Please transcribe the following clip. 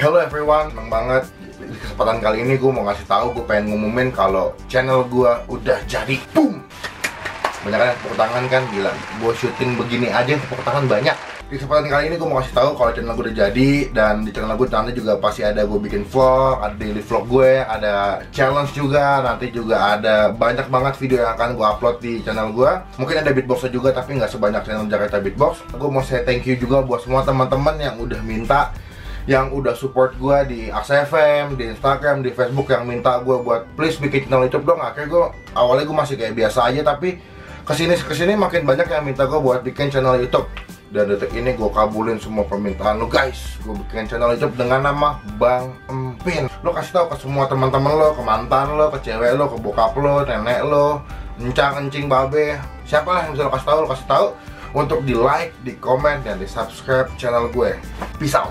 Hello everyone, seneng banget. Di kesempatan kali ini gue mau ngasih tahu, gue pengen ngumumin kalau channel gue udah jadi. Boom! Banyak kan tepuk tangan kan, gila. Gue syuting begini aja tepuk tangan banyak. Di kesempatan kali ini gue mau ngasih tahu kalau channel gue udah jadi. Dan di channel gue nanti juga pasti ada gue bikin vlog, ada daily vlog gue, ada challenge juga. Nanti juga ada banyak banget video yang akan gue upload di channel gue. Mungkin ada beatboxnya juga, tapi nggak sebanyak channel Jakarta Beatbox. Gue mau say thank you juga buat semua teman-teman yang udah minta, yang udah support gue di AXFM, di Instagram, di Facebook, yang minta gue buat please bikin channel YouTube dong. Akhirnya gue, awalnya gue masih kayak biasa aja, tapi kesini makin banyak yang minta gue buat bikin channel YouTube. Dan detik ini gue kabulin semua permintaan lo guys. Gue bikin channel YouTube dengan nama Bang Empin. Lo kasih tahu ke semua teman-teman lo, ke mantan lo, ke cewek lo, ke bokap lo, nenek lo, encang-encing babe, siapa lah yang bisa lo kasih tahu untuk di like, di komen, dan di subscribe channel gue. Peace out.